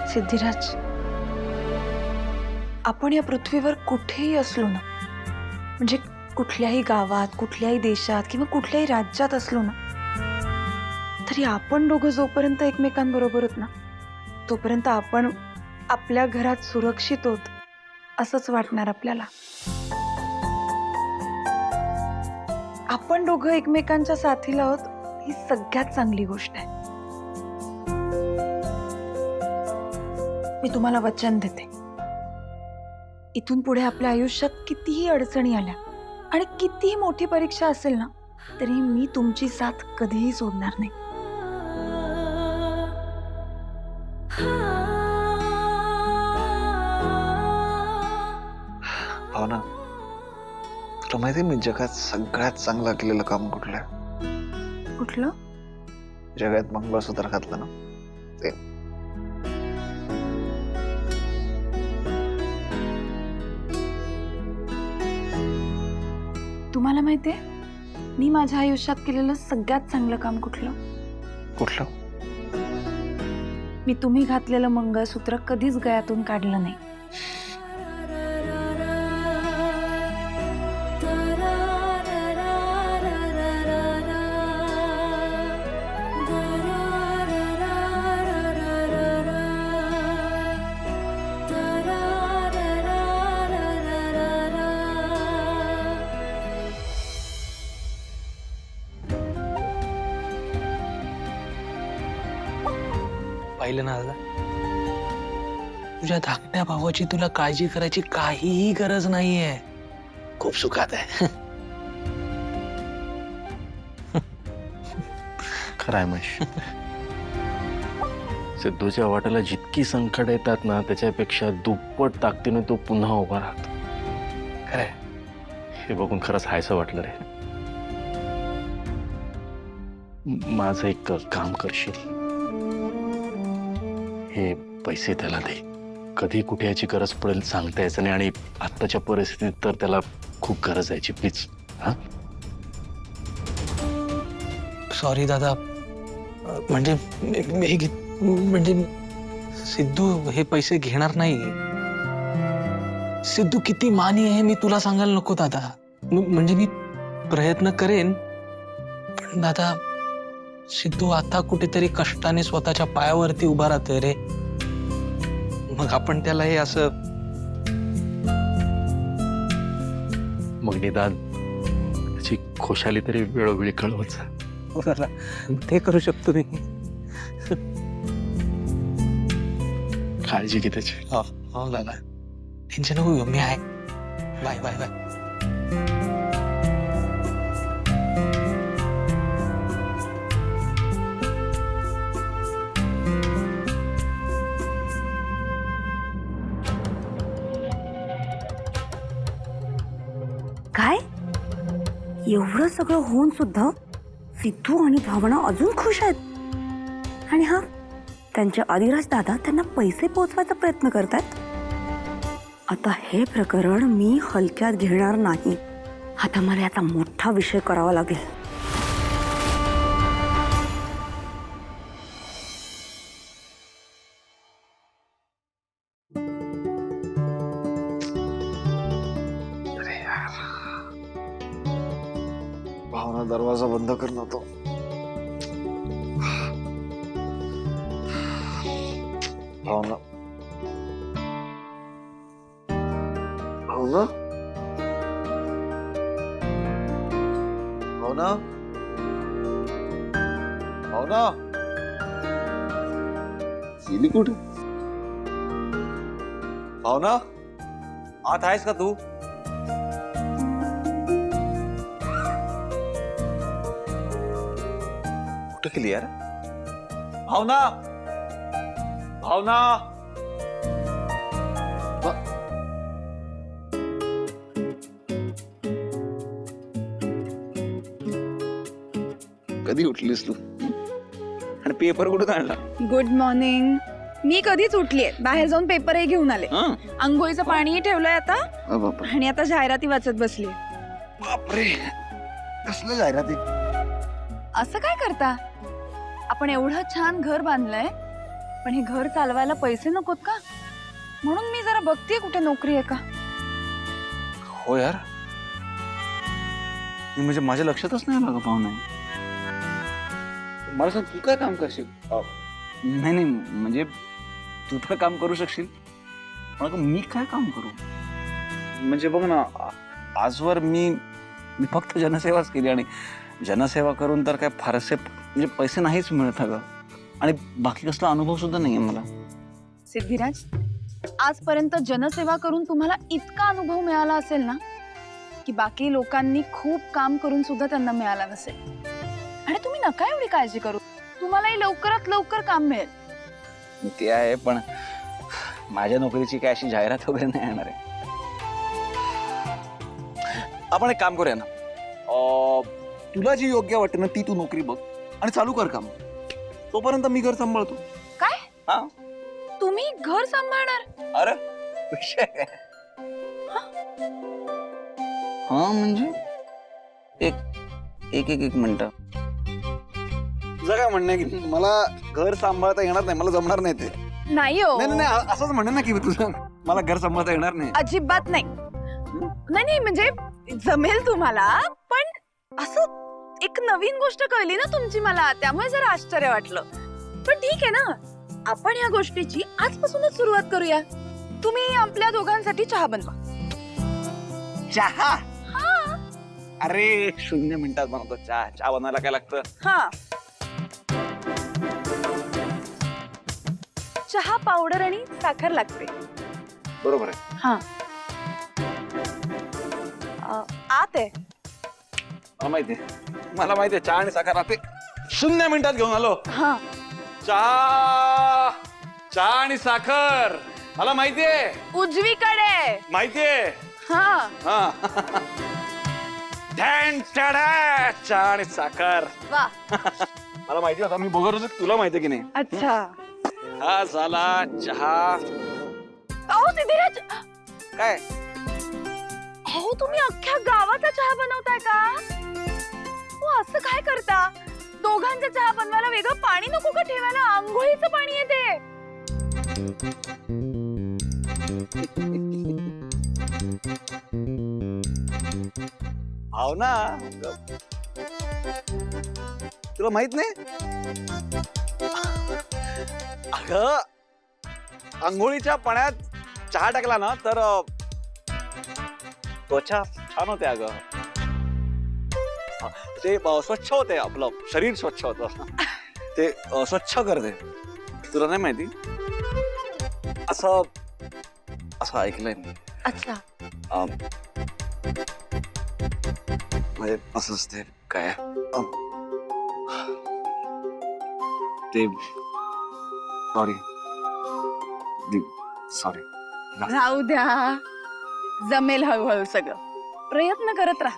सिद्धिराज, आपण या पृथ्वीवर कुठेही असलो ना, म्हणजे कुठल्याही गावात, कुठल्याही देशात किंवा कुठल्याही राज्यात असलो ना, तरी आपण दोघं जोपर्यंत एकमेकांबरोबर होत ना, तोपर्यंत आपण आपल्या घरात सुरक्षित होत असंच वाटणार आपल्याला. आपण दोघं एकमेकांच्या साथीला आहोत ही सगळ्यात चांगली गोष्ट आहे. मी तुम्हाला वचन देते, इथून पुढे आपल्या आयुष्यात कितीही अडचणी आल्या आणि कितीही मोठी परीक्षा असेल ना, तरी मी तुमची साथ कधीही सोडणार नाही. भावना, तुला माहिती मी जगात सगळ्यात चांगलं केलेलं काम कुठलं आहे? कुठलं? जगात मंगळसूत्र घातलं ना ते. तुम्हाला माहितीये मी माझ्या आयुष्यात केलेलं सगळ्यात चांगलं काम कुठलं? कुठलं? मी तुम्ही घातलेलं मंगळसूत्र कधीच गळ्यातून काढलं नाही. पाहिलं ना दादा, तुझ्या धाकट्या भावाची तुला काळजी करायची काहीही गरज नाहीये. खूप सुखात आहे. खरंय महेश. सिद्धूच्या वाट्याला जितकी संकट येतात ना, त्याच्यापेक्षा दुप्पट ताकदीने तो पुन्हा उभा राहतो. खरंय, हे बघून खरंच हायचं वाटलं रे. माझं एक काम करशील, हे पैसे त्याला दे. कधी कुठे याची गरज पडेल सांगता यायचं नाही, आणि आत्ताच्या परिस्थितीत तर त्याला खूप गरज यायची. प्लीज. हा, सॉरी दादा. म्हणजे म्हणजे सिद्धू हे पैसे घेणार नाही. सिद्धू किती मानी आहे मी तुला सांगायला नको दादा. म्हणजे मी प्रयत्न करेन, पण दादा सिद्धू आता कुठेतरी कष्टाने स्वतःच्या पायावरती उभा राहतोय रे. मग आपण त्याला हे असं. मग निदान त्याची खुशाली तरी वेळोवेळी कळवत जा. ते करू शकतो मी. काळजी घे त्याची. हो दादा, टेन्शन नको घेऊ, मी आहे. Bye bye bye. काय एवढं सगळं होऊन सुद्धा सिद्धू आणि भावना अजून खुश आहेत. आणि हा, त्यांचे अधिराज दादा त्यांना पैसे पोचवायचा प्रयत्न करतात. आता हे प्रकरण मी हलक्यात घेणार नाही. आता मला याचा मोठा विषय करावा लागेल. भावना, दरवाजा बंद कर ना तो. भावना, भावना, भावना, भावना, गेली कुठे? भावना, आत आहेस का तू? कुठे गेली यार? भावना, भावना. कधी उठलीस तू? आणि पेपर कुठे आणला? Good morning. मी कधीच उठलीये, बाहेर जाऊन पेपरही घेऊन आले. अंघोळीचं पाणीही ठेवलंय आता, आणि आता जाहिराती वाचत बसली. बापरे, कसलं जाहिराती? असं काय करता? आपण एवढं छान घर बांधलंय पण हे घर चालवायला पैसे नकोत का? म्हणून मी जरा बघतीये कुठे नोकरी आहे का. हो यार, म्हणजे माझ्या लक्षातच नाही आलं पाहुणे. मला सांग, तू काय काम करशील? नाही नाही, म्हणजे तू तर काम करू शकशील, पण मी काय काम करू? म्हणजे बघ ना, आजवर मी फक्त जनसेवाच केली, आणि जनसेवा करून तर काय फारसे म्हणजे पैसे नाहीच मिळत अगं, आणि बाकी कसला अनुभव सुद्धा नाहीये मला. सिद्धिराज, आजपर्यंत जनसेवा करून तुम्हाला इतका अनुभव मिळाला असेल ना की बाकी लोकांनी खूप काम करून सुद्धा त्यांना मिळाला नसेल. आणि तुम्ही नका एवढी काळजी करू, तुम्हालाही लवकरात लवकर काम मिळेल. ते आहे, पण माझ्या नोकरीची काय अशी जाहिरात वगैरे नाही येणार आहे. आपण एक काम करूया ना, तुला जी योग्य वाटते ना ती तू नोकरी बघ आणि चालू कर काम. तोपर्यंत मी घर सांभाळतो. काय? हा, तुम्ही घर सांभाळणार? अरे विषय काय? हा म्हणजे एक मिनिट. तुझं काय म्हणणं आहे की मला घर सांभाळता येणार नाही, मला जमणार नाही ते? नाही हो, नाही नाही, असंच म्हणणं ना की तुझं मला घर सांभाळता येणार नाही. अजिबात नाही. नाही नाही, म्हणजे जमेल तुम्हाला, पण असं एक नवीन गोष्ट कळली ना तुमची मला, त्यामुळे जरा आश्चर्य वाटलं. पण ठीक आहे ना, आपण या गोष्टीची आजपासूनच सुरुवात करूया. तुम्ही आपल्या दोघांसाठी चहा बनवा. चहा? अरे 0 मिनिटात बनवतो चहा. चहा बनवायला काय लागतं? हा, चहा पावडर आणि साखर लागते. बरोबर आहे. हा, आत आहे. मला माहितीये चहा आणि साखर राहते. 0 मिनिटात घेऊन आलो. हा, चहा आणि साखर मला माहितीये. उजवीकडे. माहितीये. हा, चहा आणि साखर. वा, मला माहिती होता, मी बघत होतो तुला माहितीये की नाही. अच्छा. हा झाला चहा. अहो सिद्धिराज, काय? अहो तुम्ही अख्ख्या गावाचा चहा बनवताय का? हो, असं काय करता? दोघांचा चहा बनवायला वेगळं पाणी नको का ठेवायला? आंघोळीचं पाणी येते. हाव ना, तुला माहित नाही? अगं, आंघोळीच्या पाण्यात चहा टाकला ना तर त्वचा छान होते अगं. ते स्वच्छ होते, आपलं शरीर स्वच्छ होतं. ते स्वच्छ करते. तुला नाही माहिती? असं ऐकलंय मी. अच्छा. म्हणजे असंच ते काय ते सॉरी. राहू द्या, जमेल हळूहळू सगळं. प्रयत्न करत राहा.